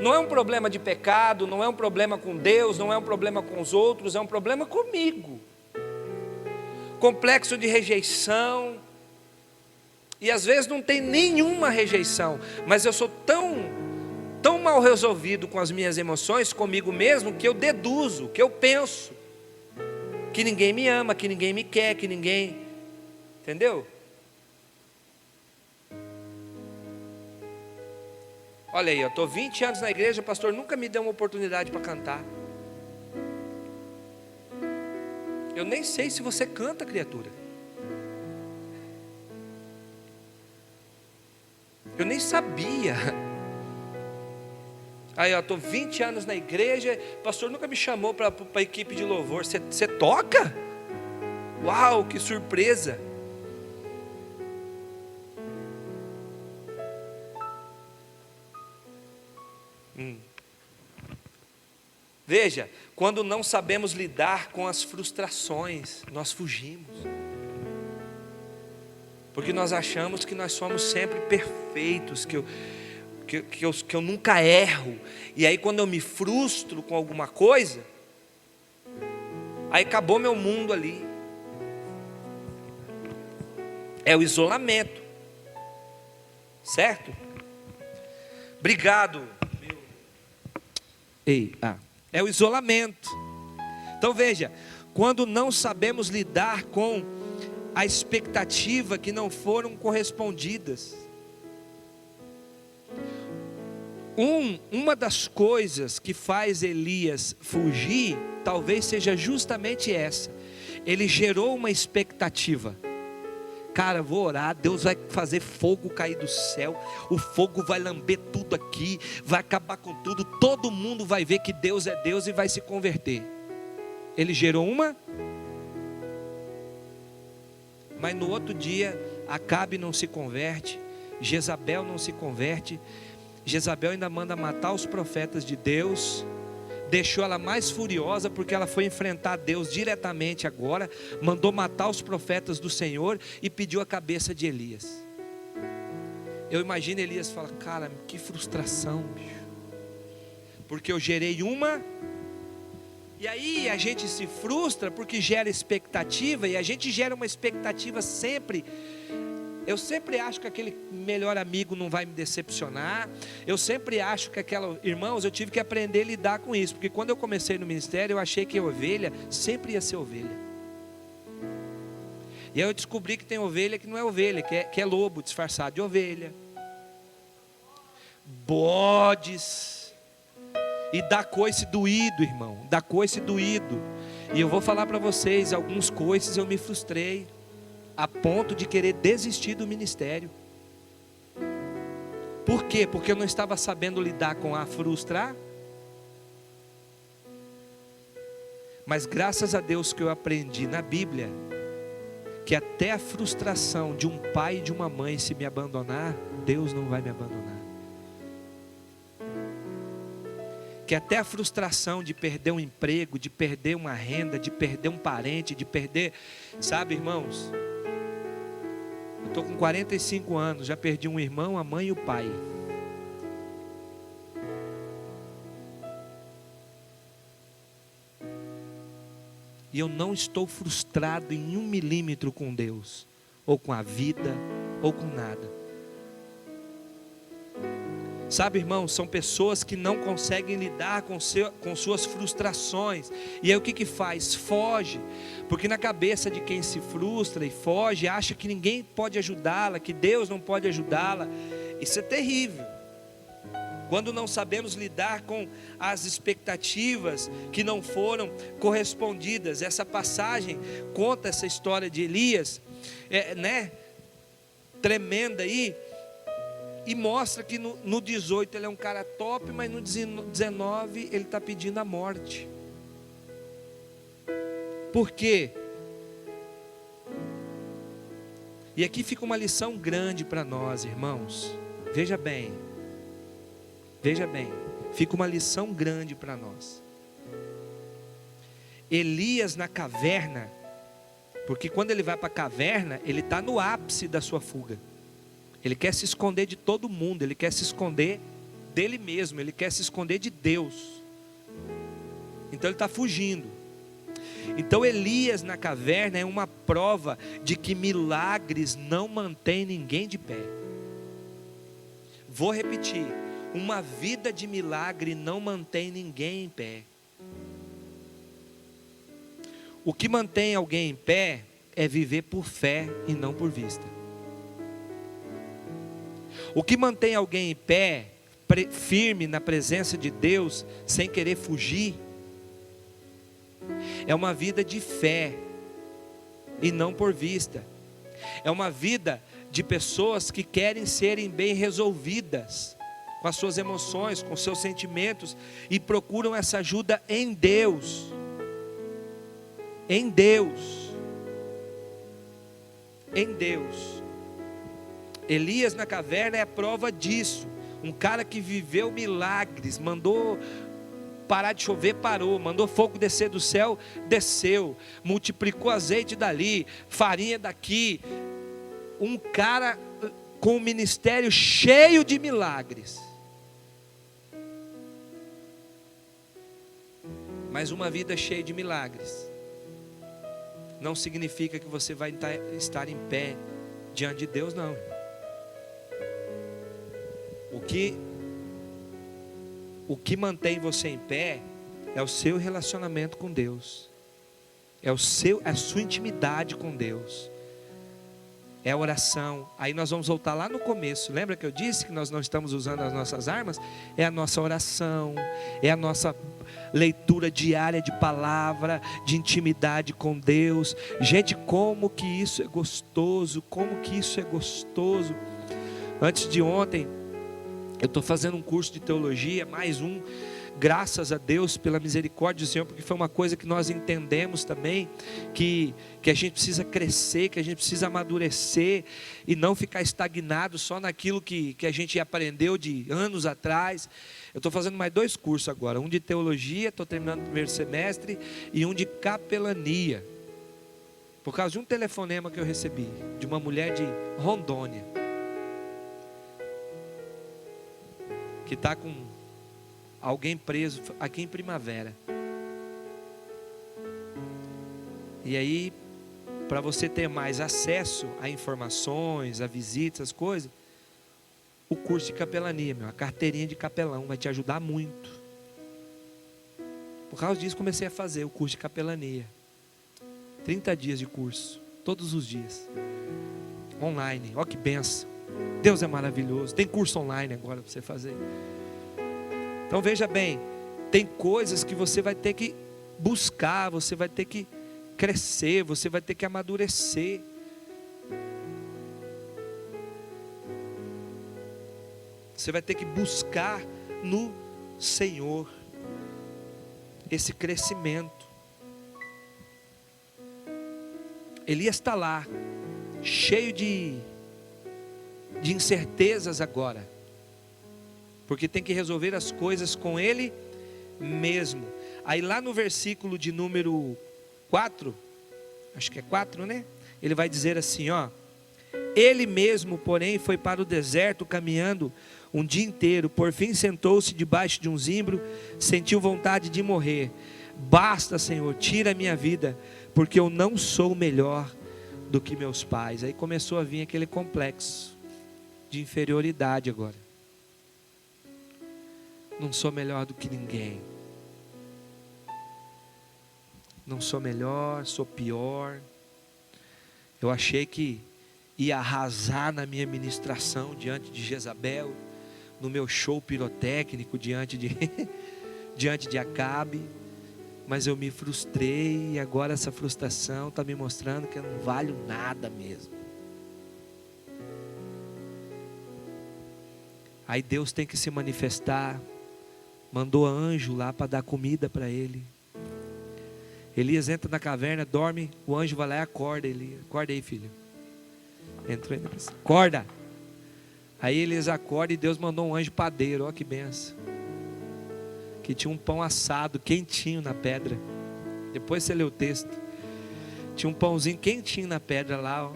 Não é um problema de pecado, não é um problema com Deus, não é um problema com os outros, é um problema comigo. Complexo de rejeição. E às vezes não tem nenhuma rejeição, mas eu sou tão mal resolvido com as minhas emoções, comigo mesmo, que eu deduzo, que eu penso que ninguém me ama, que ninguém me quer, que ninguém... Entendeu? Olha aí, eu estou 20 anos na igreja, o pastor nunca me deu uma oportunidade para cantar. Eu nem sei se você canta, criatura. Eu nem sabia. Aí eu estou 20 anos na igreja, o pastor nunca me chamou para a equipe de louvor. Você toca? Uau, que surpresa! Veja, quando não sabemos lidar com as frustrações, nós fugimos. Porque nós achamos que nós somos sempre perfeitos, que eu nunca erro. E aí quando eu me frustro com alguma coisa, aí acabou meu mundo ali. É o isolamento. Certo? Obrigado. É o isolamento. Então veja, quando não sabemos lidar com a expectativa que não foram correspondidas. Uma das coisas que faz Elias fugir, talvez seja justamente essa. Ele gerou uma expectativa. Cara, vou orar, Deus vai fazer fogo cair do céu, o fogo vai lamber tudo aqui, vai acabar com tudo, todo mundo vai ver que Deus é Deus e vai se converter. Ele gerou uma, mas no outro dia, Acabe não se converte, Jezabel não se converte, Jezabel ainda manda matar os profetas de Deus, deixou ela mais furiosa porque ela foi enfrentar Deus diretamente agora, mandou matar os profetas do Senhor e pediu a cabeça de Elias. Eu imagino Elias falar, cara, que frustração, bicho, porque eu gerei uma, e aí a gente se frustra porque gera expectativa, e a gente gera uma expectativa sempre. Eu sempre acho que aquele melhor amigo não vai me decepcionar. Eu sempre acho que irmãos, eu tive que aprender a lidar com isso. Porque quando eu comecei no ministério, eu achei que a ovelha sempre ia ser ovelha. E aí eu descobri que tem ovelha que não é ovelha, que é lobo disfarçado de ovelha. Bodes. E dá coice doído, irmão. Dá coice doído. E eu vou falar para vocês, alguns coices eu me frustrei, a ponto de querer desistir do ministério. Por quê? Porque eu não estava sabendo lidar com a frustrar. Mas graças a Deus que eu aprendi na Bíblia, que até a frustração de um pai e de uma mãe se me abandonar, Deus não vai me abandonar. Que até a frustração de perder um emprego, de perder uma renda, de perder um parente, de perder, sabe, irmãos? Eu estou com 45 anos, já perdi um irmão, a mãe e o pai. E eu não estou frustrado em 1 milímetro com Deus, ou com a vida, ou com nada. Sabe, irmãos, são pessoas que não conseguem lidar com suas frustrações. E aí o que faz? Foge. Porque na cabeça de quem se frustra e foge, acha que ninguém pode ajudá-la, que Deus não pode ajudá-la. Isso é terrível. Quando não sabemos lidar com as expectativas que não foram correspondidas. Essa passagem conta essa história de Elias, tremenda aí. E mostra que no 18 ele é um cara top, mas no 19 ele está pedindo a morte. Por quê? E aqui fica uma lição grande para nós, irmãos. Veja bem, Veja bem, fica uma lição grande para nós. Elias na caverna, porque quando ele vai para a caverna, ele está no ápice da sua fuga. Ele quer se esconder de todo mundo, ele quer se esconder dele mesmo, ele quer se esconder de Deus. Então ele está fugindo. Então Elias na caverna é uma prova de que milagres não mantêm ninguém de pé. Vou repetir, uma vida de milagre não mantém ninguém em pé. O que mantém alguém em pé é viver por fé e não por vista. O que mantém alguém em pé, firme na presença de Deus, sem querer fugir, é uma vida de fé e não por vista. É uma vida de pessoas que querem serem bem resolvidas com as suas emoções, com seus sentimentos, e procuram essa ajuda em Deus. Em Deus. Em Deus. Elias na caverna é a prova disso. Um cara que viveu milagres, mandou parar de chover, parou, mandou fogo descer do céu, desceu, multiplicou azeite dali, farinha daqui. Um cara com um ministério cheio de milagres. Mas uma vida cheia de milagres não significa que você vai estar em pé diante de Deus, não. O que mantém você em pé é o seu relacionamento com Deus, é a sua intimidade com Deus, é a oração. Aí nós vamos voltar lá no começo. Lembra que eu disse que nós não estamos usando as nossas armas? É a nossa oração, é a nossa leitura diária de palavra, de intimidade com Deus. Gente, como que isso é gostoso, como que isso é gostoso. Antes de ontem, eu estou fazendo um curso de teologia, mais um, graças a Deus pela misericórdia do Senhor, porque foi uma coisa que nós entendemos também, que a gente precisa crescer, que a gente precisa amadurecer, e não ficar estagnado só naquilo que a gente aprendeu de anos atrás. Eu estou fazendo mais 2 cursos agora, um de teologia, estou terminando o primeiro semestre, e um de capelania, por causa de um telefonema que eu recebi, de uma mulher de Rondônia, que está com alguém preso aqui em Primavera. E aí, para você ter mais acesso a informações, a visitas, as coisas, o curso de capelania, a carteirinha de capelão vai te ajudar muito. Por causa disso comecei a fazer o curso de capelania. 30 dias de curso, todos os dias, online. Olha que benção, Deus é maravilhoso. Tem curso online agora para você fazer. Então veja bem, tem coisas que você vai ter que buscar, você vai ter que crescer, você vai ter que amadurecer. Você vai ter que buscar no Senhor esse crescimento. Elias está lá, cheio de incertezas agora, porque tem que resolver as coisas com ele mesmo. Aí lá no versículo de número 4, acho que é 4, né? Ele vai dizer assim, ó: ele mesmo, porém, foi para o deserto caminhando um dia inteiro, por fim sentou-se debaixo de um zimbro, sentiu vontade de morrer. Basta, Senhor, tira a minha vida, porque eu não sou melhor do que meus pais. Aí começou a vir aquele complexo de inferioridade agora. Não sou melhor do que ninguém. Não sou melhor, sou pior. Eu achei que ia arrasar na minha ministração diante de Jezabel, no meu show pirotécnico diante de Acabe, mas eu me frustrei, e agora essa frustração está me mostrando que eu não valho nada mesmo. Aí Deus tem que se manifestar, mandou anjo lá para dar comida para ele. Elias entra na caverna, dorme, o anjo vai lá e acorda Elias. Acorda aí, filho. Entrou aí, acorda. Aí eles acordam e Deus mandou um anjo padeiro, olha que benção. Que tinha um pão assado, quentinho na pedra. Depois você lê o texto. Tinha um pãozinho quentinho na pedra lá, ó.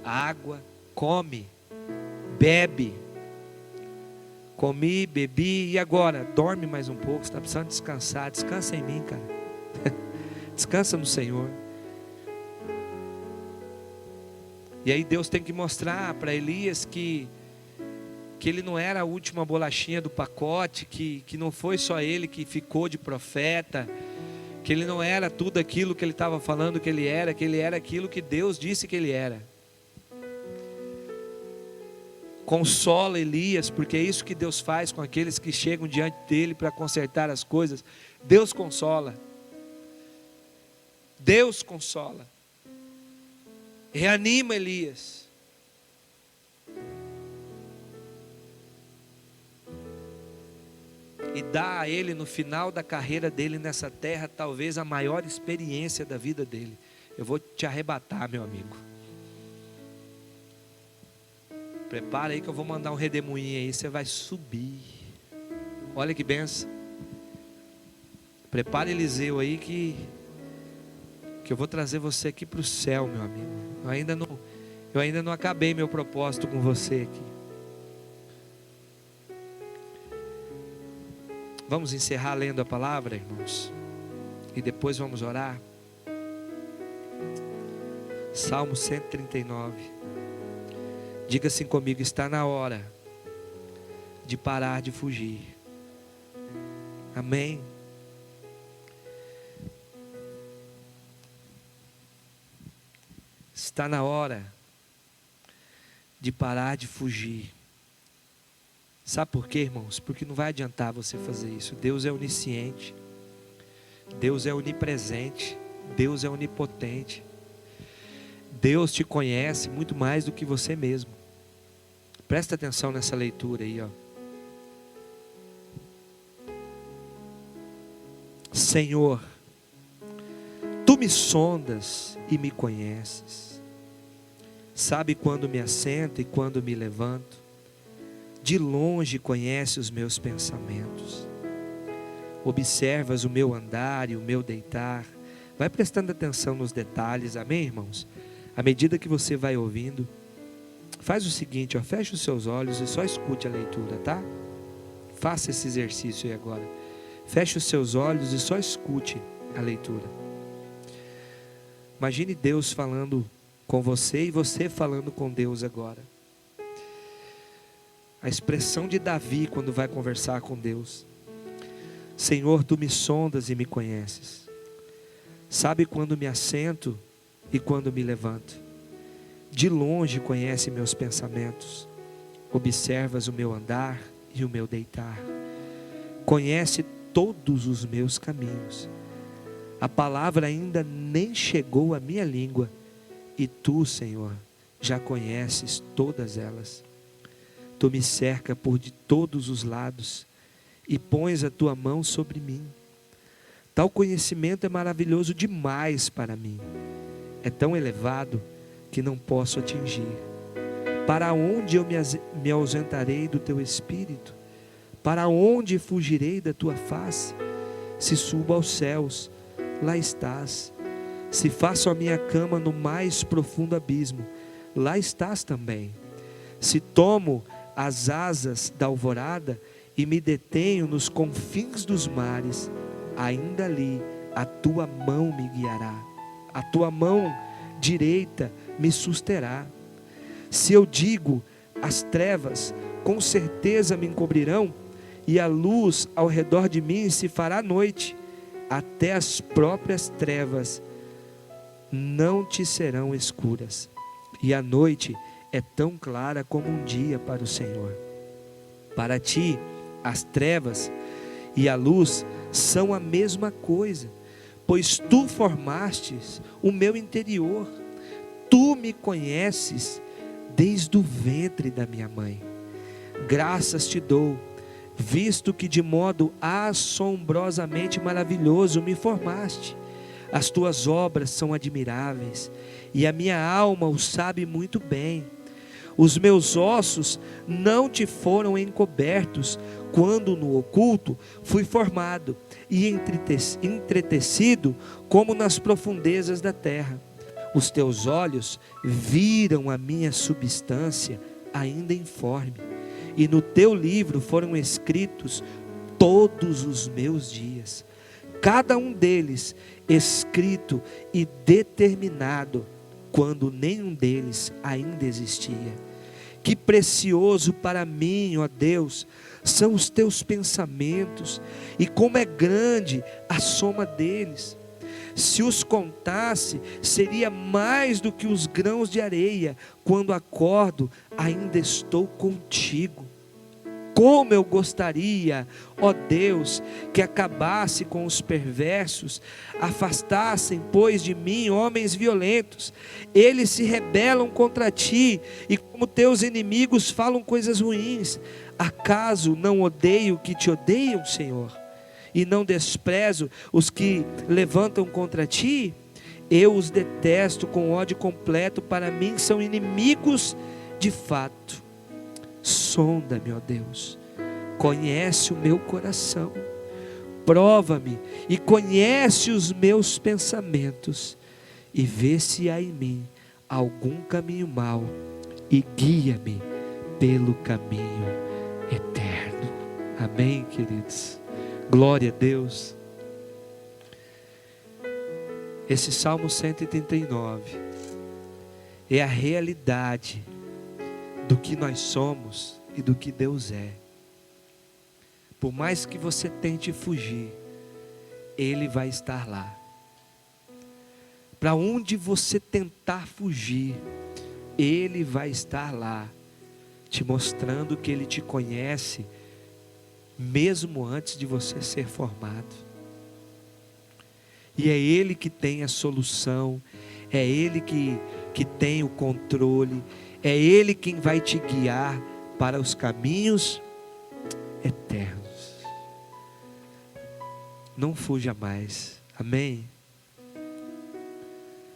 Água, come, bebe. Comi, bebi, e agora? Dorme mais um pouco, você está precisando descansar. Descansa em mim, cara. Descansa no Senhor. E aí Deus tem que mostrar para Elias que ele não era a última bolachinha do pacote, que não foi só ele que ficou de profeta, que ele não era tudo aquilo que ele estava falando que ele era aquilo que Deus disse que ele era. Consola Elias, porque é isso que Deus faz com aqueles que chegam diante dele para consertar as coisas. Deus consola. Deus consola. Reanima Elias. E dá a ele, no final da carreira dele nessa terra, talvez a maior experiência da vida dele. Eu vou te arrebatar, meu amigo. Prepara aí que eu vou mandar um redemoinho aí, você vai subir. Olha que benção. Prepara Eliseu aí que eu vou trazer você aqui para o céu, meu amigo. Eu ainda não acabei meu propósito com você aqui. Vamos encerrar lendo a palavra, irmãos, e depois vamos orar. Salmo 139. Diga assim comigo: está na hora de parar de fugir. Amém. Está na hora de parar de fugir. Sabe por quê, irmãos? Porque não vai adiantar você fazer isso. Deus é onisciente, Deus é onipresente, Deus é onipotente. Deus te conhece muito mais do que você mesmo. Presta atenção nessa leitura aí, ó. Senhor, tu me sondas e me conheces. Sabe quando me assento e quando me levanto. De longe conhece os meus pensamentos. Observas o meu andar e o meu deitar. Vai prestando atenção nos detalhes, amém, irmãos? À medida que você vai ouvindo, faz o seguinte, ó, fecha os seus olhos e só escute a leitura, tá? Faça esse exercício aí agora. Feche os seus olhos e só escute a leitura. Imagine Deus falando com você e você falando com Deus agora. A expressão de Davi quando vai conversar com Deus. Senhor, tu me sondas e me conheces. Sabe quando me assento e quando me levanto. De longe conhece meus pensamentos. Observas o meu andar e o meu deitar. Conhece todos os meus caminhos. A palavra ainda nem chegou à minha língua. E tu, Senhor, já conheces todas elas. Tu me cerca por de todos os lados e pões a tua mão sobre mim. Tal conhecimento é maravilhoso demais para mim. É tão elevado que não posso atingir. Para onde eu me ausentarei do teu espírito? Para onde fugirei da tua face? Se subo aos céus, lá estás. Se faço a minha cama no mais profundo abismo, lá estás também. Se tomo as asas da alvorada e me detenho nos confins dos mares, ainda ali a tua mão me guiará, a tua mão direita me susterá. Se eu digo, as trevas com certeza me encobrirão, e a luz ao redor de mim se fará noite, até as próprias trevas não te serão escuras, e a noite é tão clara como um dia para o Senhor. Para ti, as trevas e a luz são a mesma coisa, pois tu formastes o meu interior. Tu me conheces desde o ventre da minha mãe. Graças te dou, visto que de modo assombrosamente maravilhoso me formaste. As tuas obras são admiráveis, e a minha alma o sabe muito bem. Os meus ossos não te foram encobertos, quando no oculto fui formado e entretecido como nas profundezas da terra. Os teus olhos viram a minha substância ainda informe, e no teu livro foram escritos todos os meus dias, cada um deles escrito e determinado, quando nenhum deles ainda existia. Que precioso para mim, ó Deus, são os teus pensamentos, e como é grande a soma deles. Se os contasse, seria mais do que os grãos de areia. Quando acordo, ainda estou contigo. Como eu gostaria, ó Deus, que acabasse com os perversos, afastassem, pois, de mim homens violentos. Eles se rebelam contra ti, e como teus inimigos falam coisas ruins. Acaso não odeio que te odeiam, Senhor? E não desprezo os que levantam contra ti? Eu os detesto com ódio completo, para mim são inimigos de fato. Sonda-me, ó Deus, conhece o meu coração, prova-me e conhece os meus pensamentos, e vê se há em mim algum caminho mau, e guia-me pelo caminho eterno. Amém, queridos? Glória a Deus. Esse Salmo 139 é a realidade do que nós somos e do que Deus é. Por mais que você tente fugir, Ele vai estar lá. Para onde você tentar fugir, Ele vai estar lá, te mostrando que Ele te conhece, mesmo antes de você ser formado. E é Ele que tem a solução, é Ele que tem o controle, é Ele quem vai te guiar para os caminhos eternos. Não fuja mais, amém?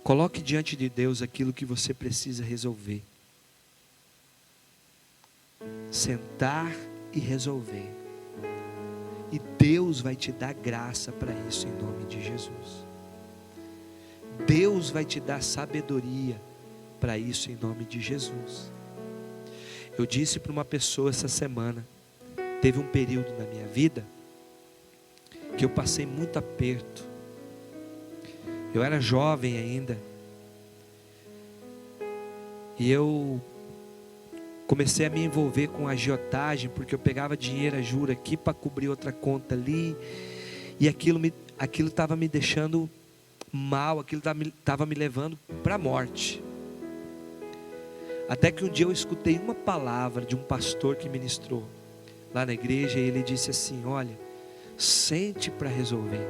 Coloque diante de Deus aquilo que você precisa resolver. Sentar e resolver. E Deus vai te dar graça para isso, em nome de Jesus. Deus vai te dar sabedoria para isso, em nome de Jesus. Eu disse para uma pessoa essa semana, teve um período na minha vida que eu passei muito aperto. Eu era jovem ainda, e eu comecei a me envolver com agiotagem, porque eu pegava dinheiro a juros aqui para cobrir outra conta ali, e aquilo estava me deixando mal, aquilo estava me levando para a morte. Até que um dia eu escutei uma palavra de um pastor que ministrou lá na igreja, e ele disse assim: olha, sente para resolver,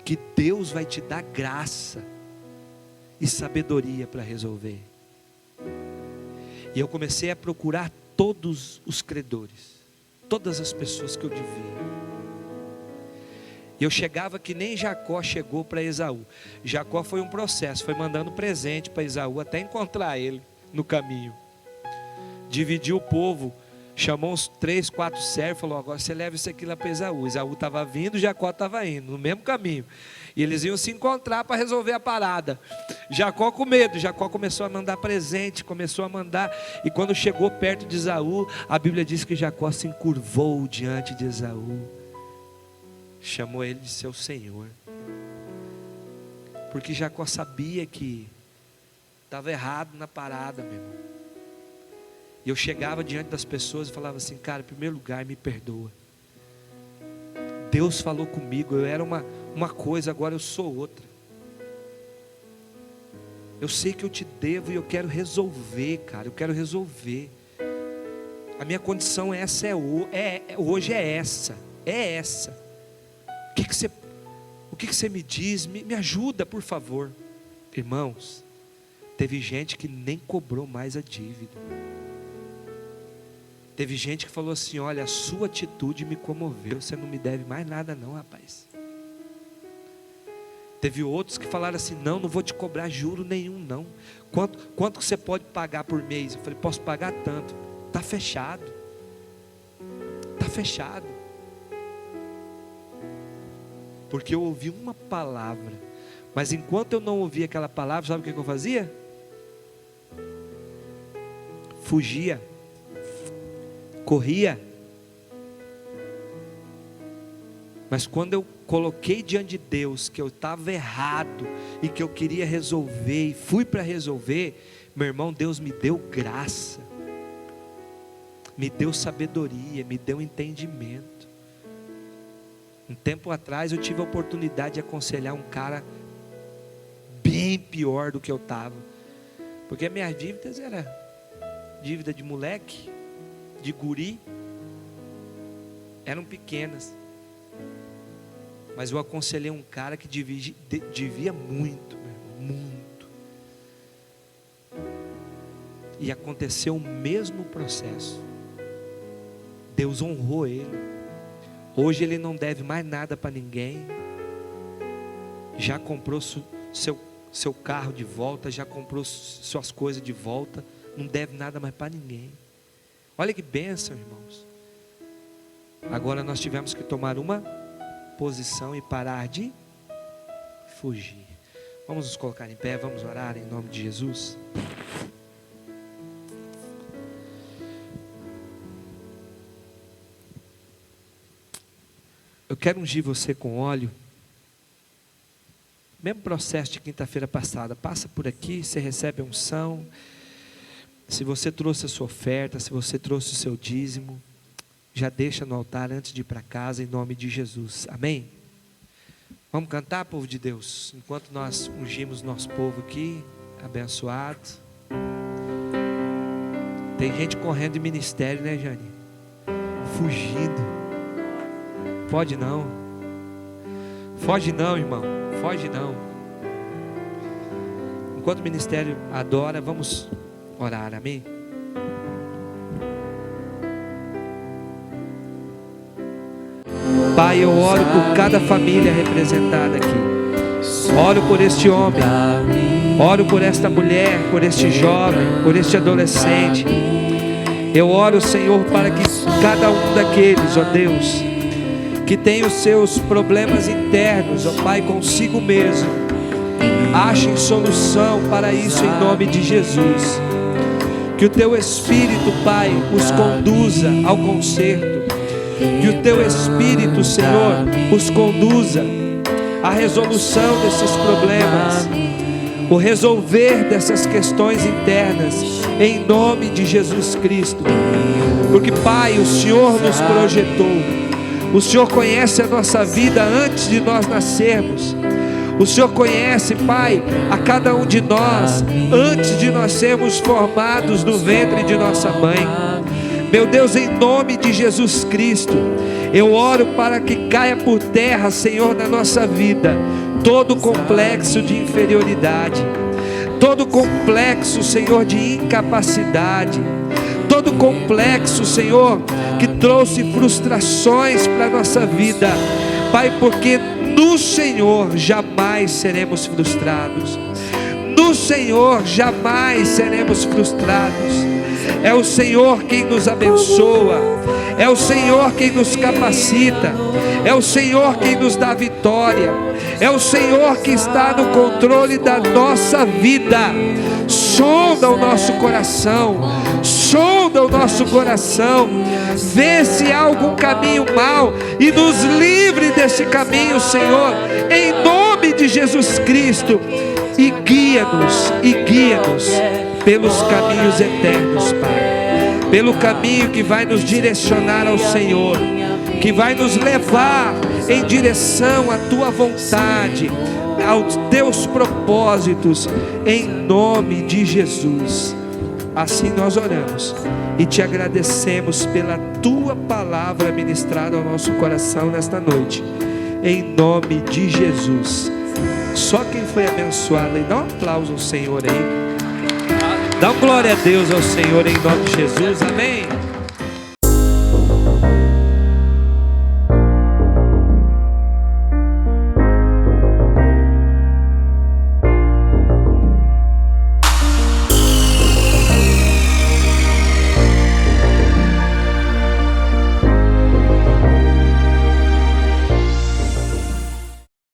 que Deus vai te dar graça e sabedoria para resolver. E eu comecei a procurar todos os credores, todas as pessoas que eu devia. E eu chegava que nem Jacó chegou para Esaú. Jacó foi um processo, foi mandando presente para Esaú até encontrar ele no caminho. Dividiu o povo, chamou uns 3, 4 servos, falou: agora você leva isso aqui lá para Esaú. Esaú estava vindo, Jacó estava indo, no mesmo caminho. E eles iam se encontrar para resolver a parada. Jacó com medo, Jacó começou a mandar presente, começou a mandar. E quando chegou perto de Esaú, a Bíblia diz que Jacó se encurvou diante de Esaú. Chamou ele de seu senhor. Porque Jacó sabia que estava errado na parada, meu irmão. E eu chegava diante das pessoas e falava assim: cara, em primeiro lugar, me perdoa. Deus falou comigo, eu era uma coisa, agora eu sou outra. Eu sei que eu te devo e eu quero resolver, cara, eu quero resolver. A minha condição hoje é essa. O que você me diz? Me ajuda, por favor. Irmãos, teve gente que nem cobrou mais a dívida. Teve gente que falou assim: olha, a sua atitude me comoveu, você não me deve mais nada não, rapaz. Teve outros que falaram assim: não vou te cobrar juro nenhum não. Quanto que você pode pagar por mês? Eu falei: posso pagar tanto. Está fechado. Está fechado. Porque eu ouvi uma palavra, mas enquanto eu não ouvia aquela palavra, sabe o que eu fazia? Fugia, corria. Mas quando eu coloquei diante de Deus que eu estava errado e que eu queria resolver e fui para resolver, meu irmão, Deus me deu graça, me deu sabedoria, me deu entendimento. Um tempo atrás eu tive a oportunidade de aconselhar um cara bem pior do que eu estava, porque minhas dívidas eram dívida de moleque, de guri, eram pequenas. Mas eu aconselhei um cara que devia muito, meu irmão, muito. E aconteceu o mesmo processo. Deus honrou ele. Hoje ele não deve mais nada para ninguém. Já comprou seu carro de volta, já comprou suas coisas de volta. Não deve nada mais para ninguém. Olha que bênção, irmãos. Agora nós tivemos que tomar uma posição e parar de fugir. Vamos nos colocar em pé, vamos orar em nome de Jesus. Eu quero ungir você com óleo. Mesmo processo de quinta-feira passada. Passa por aqui, você recebe a unção. Se você trouxe a sua oferta, se você trouxe o seu dízimo, já deixa no altar antes de ir para casa, em nome de Jesus, amém? Vamos cantar, povo de Deus, enquanto nós ungimos nosso povo aqui, abençoado. Tem gente correndo de ministério, né, Jane? Fugindo. Pode não. Foge não, irmão, foge não. Enquanto o ministério adora, vamos orar, amém? Pai, eu oro por cada família representada aqui. Oro por este homem, oro por esta mulher, por este jovem, por este adolescente. Eu oro, Senhor, para que cada um daqueles, ó Deus, que tem os seus problemas internos, ó Pai, consigo mesmo, achem solução para isso em nome de Jesus. Que o Teu Espírito, Pai, os conduza ao conserto. Que o Teu Espírito, Senhor, os conduza à resolução desses problemas, o resolver dessas questões internas, em nome de Jesus Cristo. Porque, Pai, o Senhor nos projetou, o Senhor conhece a nossa vida antes de nós nascermos. O Senhor conhece, Pai, a cada um de nós antes de nós sermos formados no ventre de nossa mãe. Meu Deus, em nome de Jesus Cristo, eu oro para que caia por terra, Senhor, na nossa vida, todo complexo de inferioridade, todo complexo, Senhor, de incapacidade, todo complexo, Senhor, que trouxe frustrações para a nossa vida, Pai, porque no Senhor jamais seremos frustrados, no Senhor jamais seremos frustrados. É o Senhor quem nos abençoa, é o Senhor quem nos capacita, é o Senhor quem nos dá vitória, é o Senhor que está no controle da nossa vida. Sonda o nosso coração, sonda o nosso coração, vê se há algum caminho mau e nos livre desse caminho, Senhor, em nome de Jesus Cristo, e guia-nos pelos caminhos eternos, Pai, pelo caminho que vai nos direcionar ao Senhor, que vai nos levar em direção à Tua vontade, aos Teus propósitos, em nome de Jesus. Assim nós oramos e Te agradecemos pela Tua palavra ministrada ao nosso coração nesta noite, em nome de Jesus. Só quem foi abençoado, e dá um aplauso ao Senhor aí. Dá uma glória a Deus ao Senhor em nome de Jesus, amém.